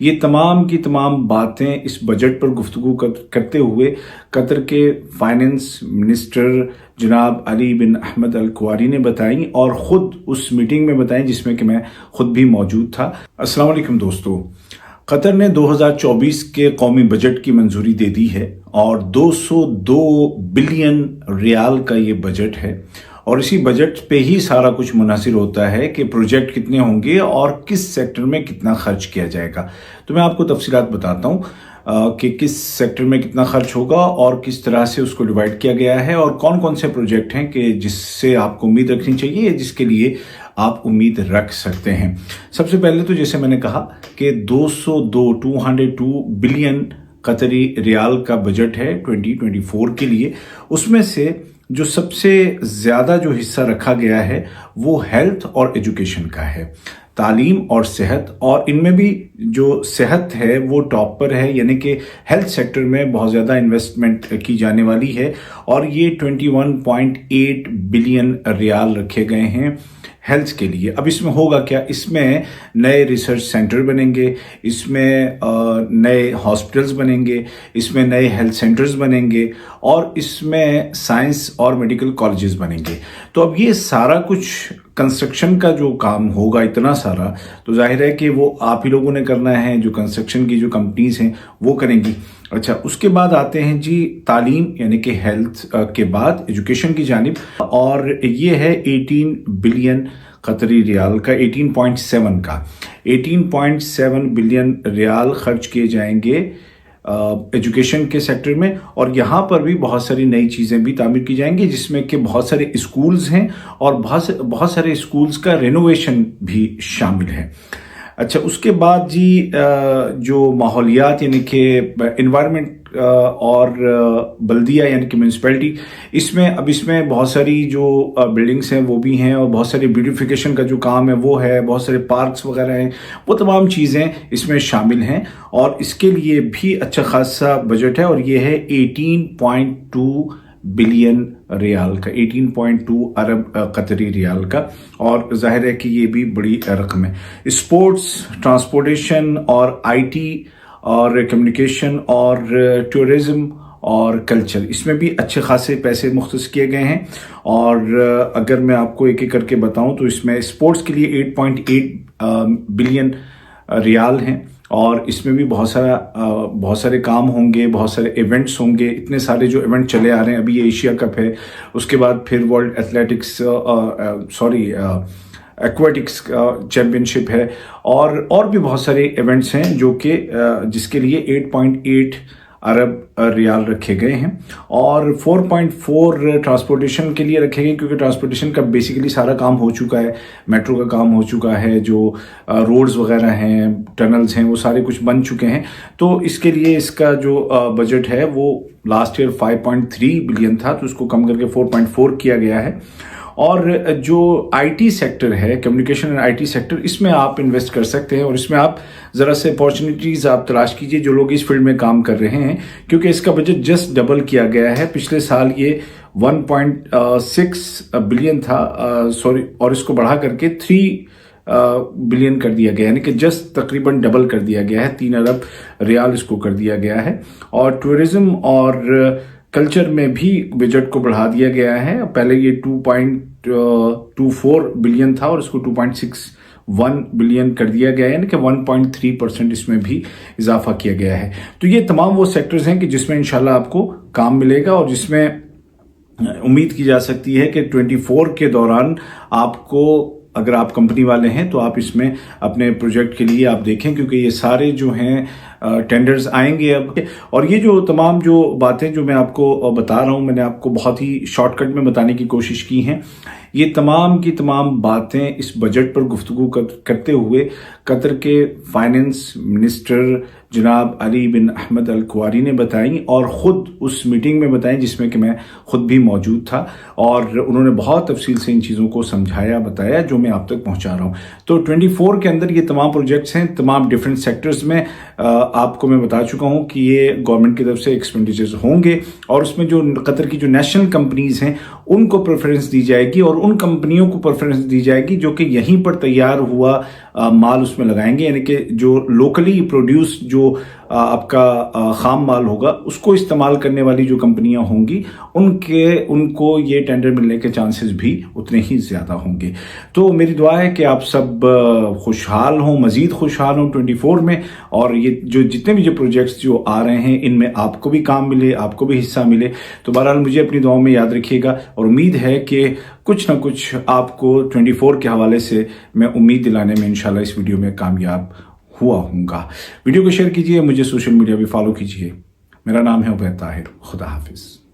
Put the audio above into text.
یہ تمام کی تمام باتیں اس بجٹ پر گفتگو کرتے ہوئے قطر کے فائننس منسٹر جناب علی بن احمد الکواری نے بتائیں اور خود اس میٹنگ میں بتائیں جس میں کہ میں خود بھی موجود تھا۔ السلام علیکم دوستو، قطر نے 2024 کے قومی بجٹ کی منظوری دے دی ہے اور 202 بلین ریال کا یہ بجٹ ہے، اور اسی بجٹ پہ ہی سارا کچھ منحصر ہوتا ہے کہ پروجیکٹ کتنے ہوں گے اور کس سیکٹر میں کتنا خرچ کیا جائے گا۔ تو میں آپ کو تفصیلات بتاتا ہوں کہ کس سیکٹر میں کتنا خرچ ہوگا اور کس طرح سے اس کو ڈیوائیڈ کیا گیا ہے، اور کون کون سے پروجیکٹ ہیں کہ جس سے آپ کو امید رکھنی چاہیے یا جس کے لیے آپ امید رکھ سکتے ہیں۔ سب سے پہلے تو جیسے میں نے کہا کہ 202 بلین قطری ریال کا بجٹ ہے 2024 کے لیے۔ اس میں سے جو سب سے زیادہ جو حصہ رکھا گیا ہے وہ ہیلتھ اور ایجوکیشن کا ہے، تعلیم اور صحت، اور ان میں بھی جو صحت ہے وہ ٹاپ پر ہے، یعنی کہ ہیلتھ سیکٹر میں بہت زیادہ انویسٹمنٹ کی جانے والی ہے، اور یہ 21.8 بلین ریال رکھے گئے ہیں ہیلتھ کے لیے۔ اب اس میں ہوگا کیا؟ اس میں نئے ریسرچ سینٹر بنیں گے، اس میں نئے ہاسپٹلز بنیں گے، اس میں نئے ہیلتھ سینٹرز بنیں گے، اور اس میں سائنس اور میڈیکل کالجز بنیں گے۔ تو اب یہ سارا کچھ کنسٹرکشن کا جو کام ہوگا اتنا سارا، تو ظاہر ہے کہ وہ آپ ہی لوگوں نے کرنا ہے، جو کنسٹرکشن کی جو کمپنیز ہیں وہ کریں گی۔ اچھا، اس کے بعد آتے ہیں جی تعلیم، یعنی کہ ہیلتھ کے بعد ایجوکیشن کی جانب، اور یہ ہے 18 بلین قطری ریال کا، 18.7 بلین ریال خرچ کیے جائیں گے ایجوکیشن کے سیکٹر میں، اور یہاں پر بھی بہت ساری نئی چیزیں بھی تعمیر کی جائیں گی، جس میں کہ بہت سارے اسکولز ہیں اور بہت سارے اسکولز کا رینوویشن بھی شامل ہے۔ اچھا، اس کے بعد جی جو ماحولیات یعنی کہ انوائرمنٹ اور بلدیہ یعنی کہ میونسپلٹی، اس میں بہت ساری جو بلڈنگس ہیں وہ بھی ہیں، اور بہت ساری بیوٹیفیکیشن کا جو کام ہے وہ ہے، بہت سارے پارکس وغیرہ ہیں، وہ تمام چیزیں اس میں شامل ہیں، اور اس کے لیے بھی اچھا خاصا بجٹ ہے، اور یہ ہے 18.2 بلین ریال کا، 18.2 ارب قطری ریال کا، اور ظاہر ہے کہ یہ بھی بڑی رقم ہے۔ اسپورٹس، ٹرانسپورٹیشن اور آئی ٹی اور کمیونیکیشن اور ٹورزم اور کلچر، اس میں بھی اچھے خاصے پیسے مختص کیے گئے ہیں، اور اگر میں آپ کو ایک ایک کر کے بتاؤں تو اس میں اسپورٹس کے لیے 8.8 بلین ریال ہیں، اور اس میں بھی بہت سارے کام ہوں گے، بہت سارے ایونٹس ہوں گے، اتنے سارے جو ایونٹ چلے آ رہے ہیں۔ ابھی یہ ایشیا کپ ہے، اس کے بعد پھر ورلڈ ایکویٹکس چیمپئن شپ ہے، اور بھی بہت سارے ایونٹس ہیں جو کہ جس کے لیے 8.8 ارب ریال رکھے گئے ہیں، اور 4.4 ٹرانسپورٹیشن کے لیے رکھے گئے، کیونکہ ٹرانسپورٹیشن کا بیسیکلی سارا کام ہو چکا ہے، میٹرو کا کام ہو چکا ہے، جو روڈز وغیرہ ہیں، ٹنلز ہیں، وہ سارے کچھ بن چکے ہیں۔ تو اس کے لیے اس کا جو بجٹ ہے وہ لاسٹ ایئر 5.3 بلین تھا، تو اس کو کم کر کے 4.4 کیا گیا ہے۔ اور جو آئی ٹی سیکٹر ہے، کمیونیکیشن اور آئی ٹی سیکٹر، اس میں آپ انویسٹ کر سکتے ہیں، اور اس میں آپ ذرا سے اپارچونیٹیز آپ تلاش کیجئے جو لوگ اس فیلڈ میں کام کر رہے ہیں، کیونکہ اس کا بجٹ جسٹ ڈبل کیا گیا ہے۔ پچھلے سال یہ 1.6 بلین تھا، اور اس کو بڑھا کر کے 3 بلین کر دیا گیا، یعنی کہ جسٹ تقریباً ڈبل کر دیا گیا ہے، 3 ارب ریال اس کو کر دیا گیا ہے۔ اور ٹورزم اور کلچر میں بھی بجٹ کو بڑھا دیا گیا ہے، پہلے یہ 2.24 بلین تھا اور اس کو 2.61 بلین کر دیا گیا ہے، یعنی کہ 1.3% اس میں بھی اضافہ کیا گیا ہے۔ تو یہ تمام وہ سیکٹرز ہیں کہ جس میں انشاءاللہ آپ کو کام ملے گا، اور جس میں امید کی جا سکتی ہے کہ 24 کے دوران آپ کو، اگر آپ کمپنی والے ہیں تو آپ اس میں اپنے پروجیکٹ کے لیے آپ دیکھیں، کیونکہ یہ سارے جو ہیں ٹینڈرز آئیں گے اب۔ اور یہ جو تمام جو باتیں جو میں آپ کو بتا رہا ہوں، میں نے آپ کو بہت ہی شارٹ کٹ میں بتانے کی کوشش کی ہیں۔ یہ تمام کی تمام باتیں اس بجٹ پر گفتگو کرتے ہوئے قطر کے فائننس منسٹر جناب علی بن احمد الکواری نے بتائیں، اور خود اس میٹنگ میں بتائیں جس میں کہ میں خود بھی موجود تھا، اور انہوں نے بہت تفصیل سے ان چیزوں کو سمجھایا، بتایا، جو میں آپ تک پہنچا رہا ہوں۔ تو 24 کے اندر یہ تمام پروجیکٹس ہیں، تمام ڈیفرنٹ سیکٹرز میں آپ کو میں بتا چکا ہوں کہ یہ گورنمنٹ کی طرف سے ایکسپینڈیچرز ہوں گے، اور اس میں جو قطر کی جو نیشنل کمپنیز ہیں ان کو پریفرنس دی جائے گی، اور ان کمپنیوں کو پریفرنس دی جائے گی جو کہ یہیں پر تیار ہوا مال اس میں لگائیں گے، یعنی کہ جو لوکلی پروڈیوس جو آپ کا خام مال ہوگا اس کو استعمال کرنے والی جو کمپنیاں ہوں گی ان کو یہ ٹینڈر ملنے کے چانسز بھی اتنے ہی زیادہ ہوں گے۔ تو میری دعا ہے کہ آپ سب خوشحال ہوں، مزید خوشحال ہوں 24 میں، اور یہ جو جتنے بھی جو پروجیکٹس جو آ رہے ہیں ان میں آپ کو بھی کام ملے، آپ کو بھی حصہ ملے۔ تو بہرحال مجھے اپنی دعاؤں میں یاد رکھیے گا، اور امید ہے کہ کچھ نہ کچھ آپ کو 24 کے حوالے سے میں امید دلانے میں انشاءاللہ اس ویڈیو میں کامیاب ہوا ہوں گا۔ ویڈیو کو شیئر کیجئے، مجھے سوشل میڈیا پہ فالو کیجئے۔ میرا نام ہے عبید طاہر، خدا حافظ۔